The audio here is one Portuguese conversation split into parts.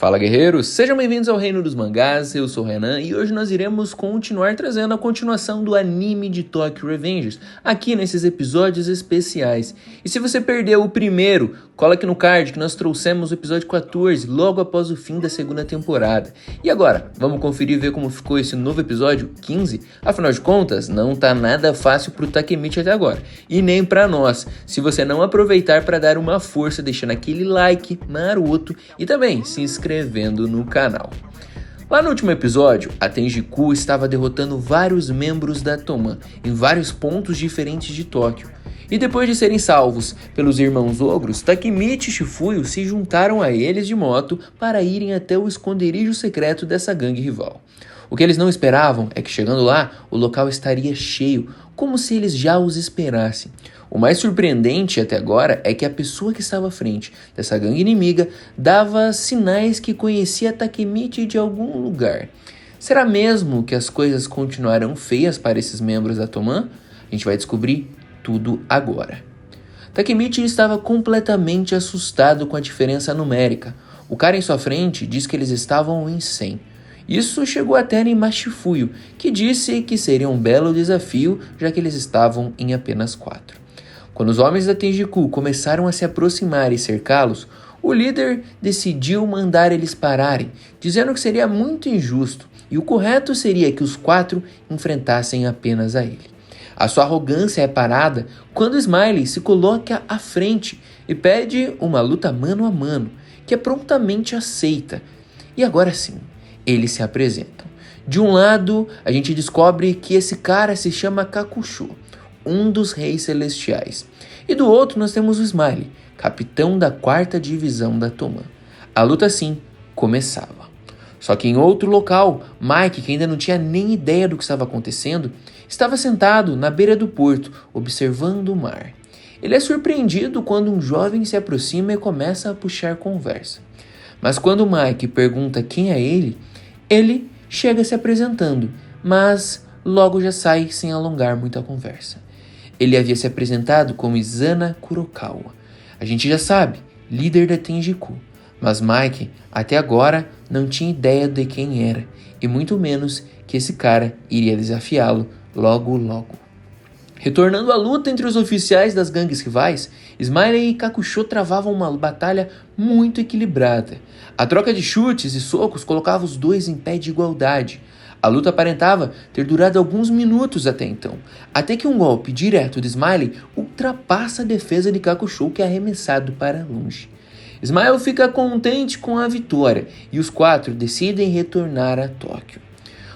Fala guerreiros, sejam bem-vindos ao Reino dos Mangás, eu sou o Renan e hoje nós iremos continuar trazendo a continuação do anime de Tokyo Revengers aqui nesses episódios especiais. E se você perdeu o primeiro, cola aqui no card que nós trouxemos o episódio 14 logo após o fim da segunda temporada. E agora, vamos conferir e ver como ficou esse novo episódio 15? Afinal de contas, não tá nada fácil pro Takemichi até agora, e nem pra nós, se você não aproveitar para dar uma força deixando aquele like maroto e também se inscrevendo no canal. Lá no último episódio, a Tenjiku estava derrotando vários membros da Toman em vários pontos diferentes de Tóquio. E depois de serem salvos pelos irmãos ogros, Takemichi e Shifuyo se juntaram a eles de moto para irem até o esconderijo secreto dessa gangue rival. O que eles não esperavam é que chegando lá, o local estaria cheio, como se eles já os esperassem. O mais surpreendente até agora é que a pessoa que estava à frente dessa gangue inimiga dava sinais que conhecia Takemichi de algum lugar. Será mesmo que as coisas continuarão feias para esses membros da Toman? A gente vai descobrir tudo agora. Takemichi estava completamente assustado com a diferença numérica. O cara em sua frente diz que eles estavam em 100. Isso chegou até a animar Shifuyo, que disse que seria um belo desafio, já que eles estavam em apenas 4. Quando os homens da Tenjiku começaram a se aproximar e cercá-los, o líder decidiu mandar eles pararem, dizendo que seria muito injusto e o correto seria que os 4 enfrentassem apenas a ele. A sua arrogância é parada quando Smiley se coloca à frente e pede uma luta mano a mano, que é prontamente aceita. E agora sim, eles se apresentam. De um lado, a gente descobre que esse cara se chama Kakusho, um dos reis celestiais. E do outro nós temos o Smiley, capitão da 4ª divisão da Toman. A luta sim começava. Só que em outro local, Mike, que ainda não tinha nem ideia do que estava acontecendo, estava sentado na beira do porto, observando o mar. Ele é surpreendido quando um jovem se aproxima e começa a puxar conversa. Mas quando Mike pergunta quem é ele chega se apresentando, mas logo já sai sem alongar muito a conversa. Ele havia se apresentado como Izana Kurokawa. A gente já sabe, líder da Tenjiku. Mas Mike, até agora, não tinha ideia de quem era, e muito menos que esse cara iria desafiá-lo logo. Retornando à luta entre os oficiais das gangues rivais, Smiley e Kakusho travavam uma batalha muito equilibrada. A troca de chutes e socos colocava os dois em pé de igualdade. A luta aparentava ter durado alguns minutos até então, até que um golpe direto de Smiley ultrapassa a defesa de Kakusho, que é arremessado para longe. Smiley fica contente com a vitória e os 4 decidem retornar a Tóquio.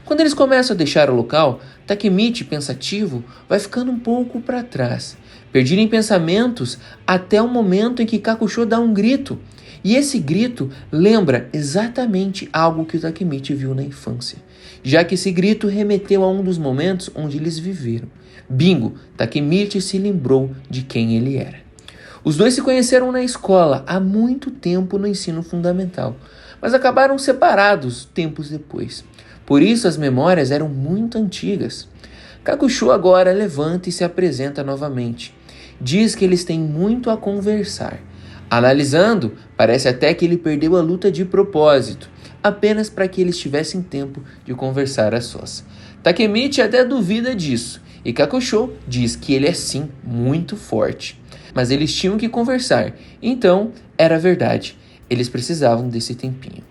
Quando eles começam a deixar o local, Takemichi, pensativo, vai ficando um pouco para trás, perdido em pensamentos até o momento em que Kakusho dá um grito. E esse grito lembra exatamente algo que o Takemichi viu na infância, já que esse grito remeteu a um dos momentos onde eles viveram. Bingo, Takemichi se lembrou de quem ele era. Os dois se conheceram na escola há muito tempo no ensino fundamental, mas acabaram separados tempos depois. Por isso as memórias eram muito antigas. Kakusho agora levanta e se apresenta novamente. Diz que eles têm muito a conversar. Analisando, parece até que ele perdeu a luta de propósito, apenas para que eles tivessem tempo de conversar a sós. Takemichi até duvida disso, e Kakusho diz que ele é sim muito forte. Mas eles tinham que conversar, então era verdade, eles precisavam desse tempinho.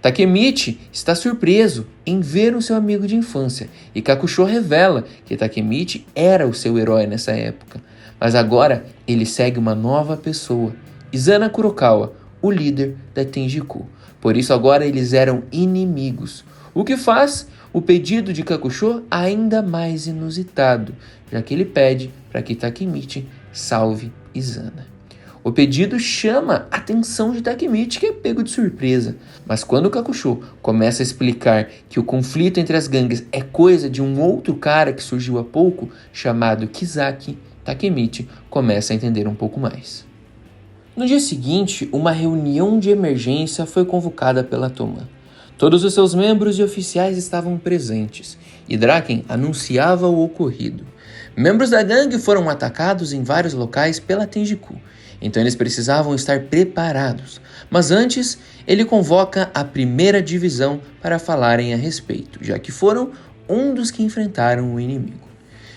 Takemichi está surpreso em ver o seu amigo de infância, e Kakusho revela que Takemichi era o seu herói nessa época. Mas agora ele segue uma nova pessoa, Izana Kurokawa, o líder da Tenjiku. Por isso agora eles eram inimigos, o que faz o pedido de Kakusho ainda mais inusitado, já que ele pede para que Takemichi salve Izana. O pedido chama a atenção de Takemichi, que é pego de surpresa. Mas quando Kakusho começa a explicar que o conflito entre as gangues é coisa de um outro cara que surgiu há pouco, chamado Kizaki, Takemichi começa a entender um pouco mais. No dia seguinte, uma reunião de emergência foi convocada pela Toman. Todos os seus membros e oficiais estavam presentes, e Draken anunciava o ocorrido. Membros da gangue foram atacados em vários locais pela Tenjiku, então eles precisavam estar preparados. Mas antes, ele convoca a primeira divisão para falarem a respeito, já que foram um dos que enfrentaram o inimigo.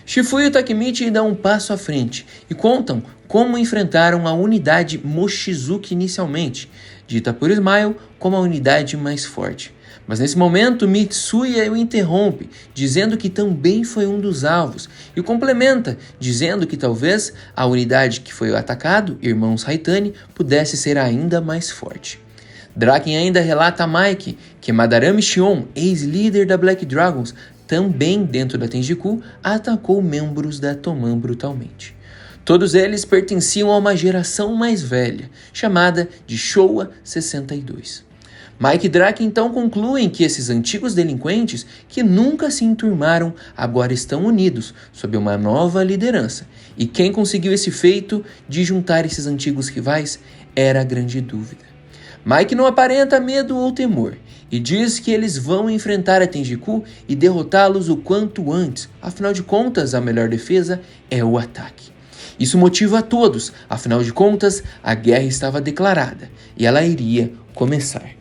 Shifuya e Takemichi dão um passo à frente e contam como enfrentaram a unidade Mochizuki inicialmente, dita por Smile como a unidade mais forte. Mas nesse momento, Mitsuya o interrompe, dizendo que também foi um dos alvos, e o complementa, dizendo que talvez a unidade que foi atacado, irmãos Haitani, pudesse ser ainda mais forte. Draken ainda relata a Mike que Madarame Shion, ex-líder da Black Dragons, também dentro da Tenjiku, atacou membros da Toman brutalmente. Todos eles pertenciam a uma geração mais velha, chamada de Showa 62. Mike e Draken então concluem que esses antigos delinquentes, que nunca se enturmaram, agora estão unidos sob uma nova liderança. E quem conseguiu esse feito de juntar esses antigos rivais era a grande dúvida. Mike não aparenta medo ou temor e diz que eles vão enfrentar a Tenjiku e derrotá-los o quanto antes, afinal de contas a melhor defesa é o ataque. Isso motiva a todos, afinal de contas a guerra estava declarada e ela iria começar.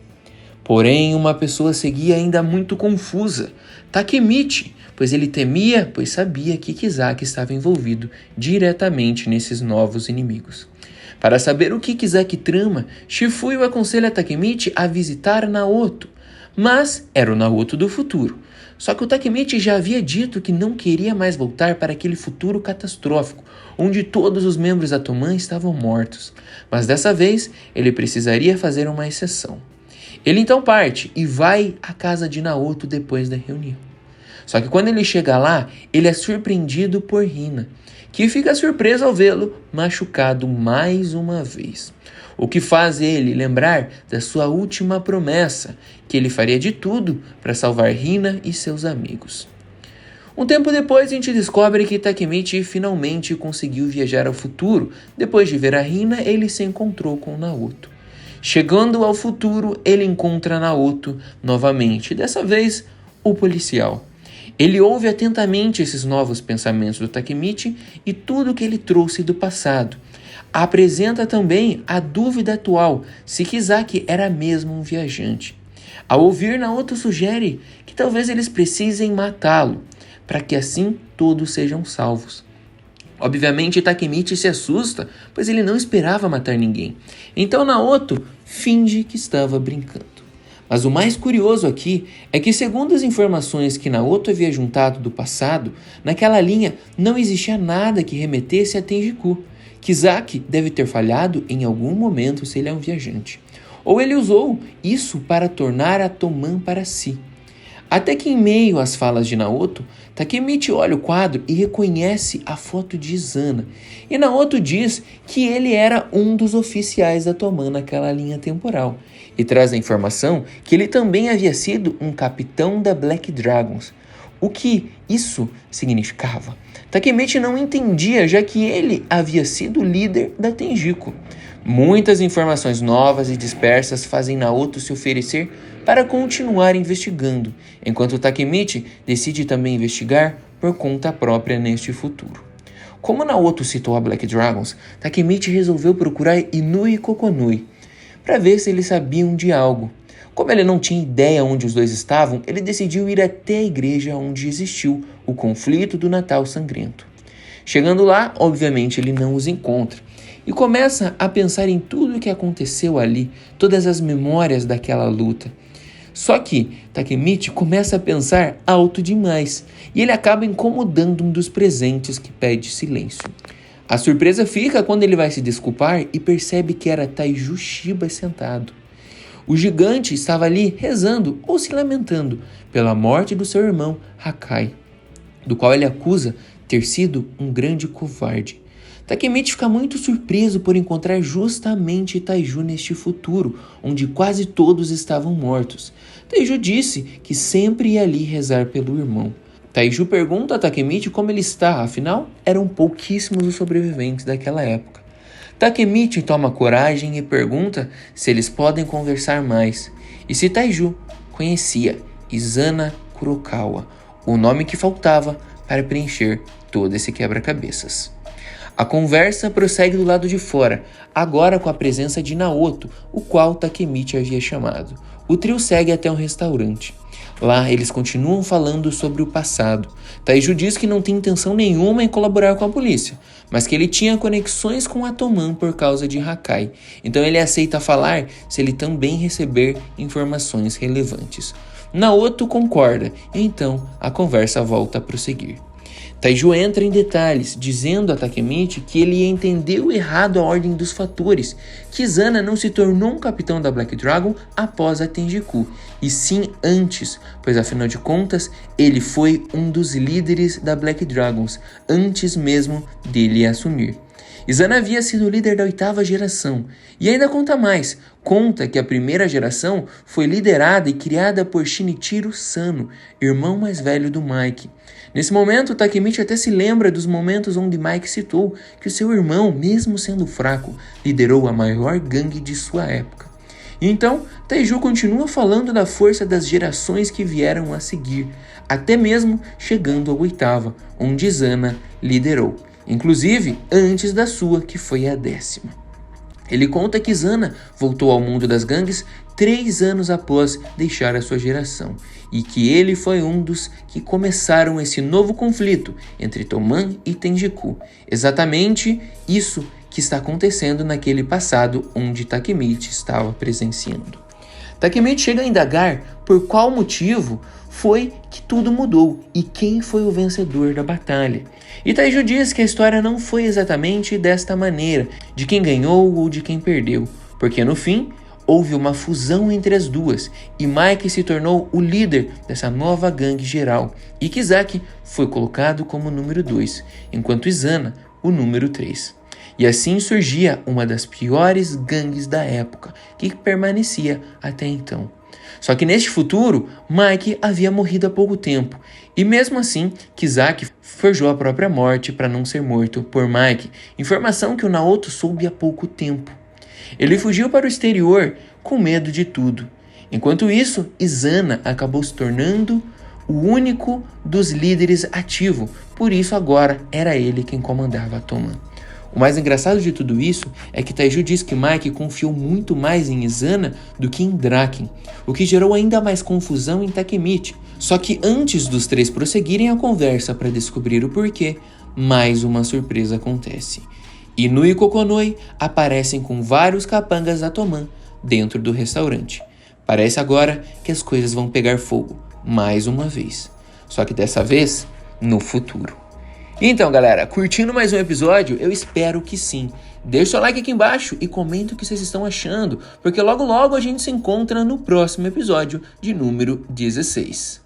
Porém, uma pessoa seguia ainda muito confusa, Takemichi, pois ele temia, pois sabia que Kisaki estava envolvido diretamente nesses novos inimigos. Para saber o que Kisaki trama, Shifuya aconselha Takemichi a visitar Naoto, mas era o Naoto do futuro. Só que o Takemichi já havia dito que não queria mais voltar para aquele futuro catastrófico, onde todos os membros da Toman estavam mortos. Mas dessa vez, ele precisaria fazer uma exceção. Ele então parte e vai à casa de Naoto depois da reunião. Só que quando ele chega lá, ele é surpreendido por Hina, que fica surpreso ao vê-lo machucado mais uma vez. O que faz ele lembrar da sua última promessa, que ele faria de tudo para salvar Hina e seus amigos. Um tempo depois, a gente descobre que Takemichi finalmente conseguiu viajar ao futuro. Depois de ver a Hina, ele se encontrou com Naoto. Chegando ao futuro, ele encontra Naoto novamente, dessa vez o policial. Ele ouve atentamente esses novos pensamentos do Takemichi e tudo que ele trouxe do passado. Apresenta também a dúvida atual se Kisaki era mesmo um viajante. Ao ouvir, Naoto sugere que talvez eles precisem matá-lo, para que assim todos sejam salvos. Obviamente, Takemichi se assusta, pois ele não esperava matar ninguém. Então Naoto finge que estava brincando. Mas o mais curioso aqui é que, segundo as informações que Naoto havia juntado do passado, naquela linha não existia nada que remetesse a Tenjiku. Kisaki deve ter falhado em algum momento se ele é um viajante. Ou ele usou isso para tornar a Toman para si. Até que em meio às falas de Naoto, Takemichi olha o quadro e reconhece a foto de Izana. E Naoto diz que ele era um dos oficiais da Toman naquela linha temporal. E traz a informação que ele também havia sido um capitão da Black Dragons. O que isso significava? Takemichi não entendia, já que ele havia sido líder da Tenjiku. Muitas informações novas e dispersas fazem Naoto se oferecer para continuar investigando, enquanto Takemichi decide também investigar por conta própria neste futuro. Como Naoto citou a Black Dragons, Takemichi resolveu procurar Inui e Kokonui para ver se eles sabiam de algo. Como ele não tinha ideia onde os dois estavam, ele decidiu ir até a igreja onde existiu o conflito do Natal Sangrento. Chegando lá, obviamente ele não os encontra e começa a pensar em tudo o que aconteceu ali, todas as memórias daquela luta. Só que Takemichi começa a pensar alto demais e ele acaba incomodando um dos presentes que pede silêncio. A surpresa fica quando ele vai se desculpar e percebe que era Taiju Shiba sentado. O gigante estava ali rezando ou se lamentando pela morte do seu irmão Hakai, do qual ele acusa ter sido um grande covarde. Takemichi fica muito surpreso por encontrar justamente Taiju neste futuro, onde quase todos estavam mortos. Taiju disse que sempre ia ali rezar pelo irmão. Taiju pergunta a Takemichi como ele está, afinal, eram pouquíssimos os sobreviventes daquela época. Takemichi toma coragem e pergunta se eles podem conversar mais, e se Taiju conhecia Izana Kurokawa, o nome que faltava para preencher todo esse quebra-cabeças. A conversa prossegue do lado de fora, agora com a presença de Naoto, o qual Takemichi havia chamado. O trio segue até um restaurante. Lá, eles continuam falando sobre o passado. Taiju diz que não tem intenção nenhuma em colaborar com a polícia, mas que ele tinha conexões com a Toman por causa de Hakai. Então ele aceita falar se ele também receber informações relevantes. Naoto concorda, e então a conversa volta a prosseguir. Taiju entra em detalhes, dizendo a Takemichi que ele entendeu errado a ordem dos fatores, que Izana não se tornou um capitão da Black Dragon após a Tenjiku, e sim antes, pois afinal de contas, ele foi um dos líderes da Black Dragons, antes mesmo dele assumir. Izana havia sido líder da 8ª geração, e ainda conta mais, conta que a primeira geração foi liderada e criada por Shinichiro Sano, irmão mais velho do Mike. Nesse momento, Takemichi até se lembra dos momentos onde Mike citou que o seu irmão, mesmo sendo fraco, liderou a maior gangue de sua época. E então, Taiju continua falando da força das gerações que vieram a seguir, até mesmo chegando à 8ª, onde Izana liderou, inclusive antes da sua, que foi a 10ª. Ele conta que Izana voltou ao mundo das gangues 3 anos após deixar a sua geração, e que ele foi um dos que começaram esse novo conflito entre Toman e Tenjiku. Exatamente isso que está acontecendo naquele passado onde Takemichi estava presenciando. Takemichi chega a indagar por qual motivo foi que tudo mudou e quem foi o vencedor da batalha. E Taiju diz que a história não foi exatamente desta maneira, de quem ganhou ou de quem perdeu, porque no fim houve uma fusão entre as duas e Mike se tornou o líder dessa nova gangue geral e Kisaki foi colocado como número 2, enquanto Izana o número 3. E assim surgia uma das piores gangues da época, que permanecia até então. Só que neste futuro, Mike havia morrido há pouco tempo, e mesmo assim, Kisaki forjou a própria morte para não ser morto por Mike, informação que o Naoto soube há pouco tempo. Ele fugiu para o exterior com medo de tudo. Enquanto isso, Izana acabou se tornando o único dos líderes ativo, por isso agora era ele quem comandava a Toman. O mais engraçado de tudo isso é que Taiju diz que Mike confiou muito mais em Izana do que em Draken, o que gerou ainda mais confusão em Takemichi. Só que antes dos 3 prosseguirem a conversa para descobrir o porquê, mais uma surpresa acontece. Inu e Kokonoi aparecem com vários capangas da Toman dentro do restaurante. Parece agora que as coisas vão pegar fogo, mais uma vez. Só que dessa vez, no futuro. Então, galera, curtindo mais um episódio? Eu espero que sim. Deixa o seu like aqui embaixo e comenta o que vocês estão achando, porque logo logo a gente se encontra no próximo episódio de número 16.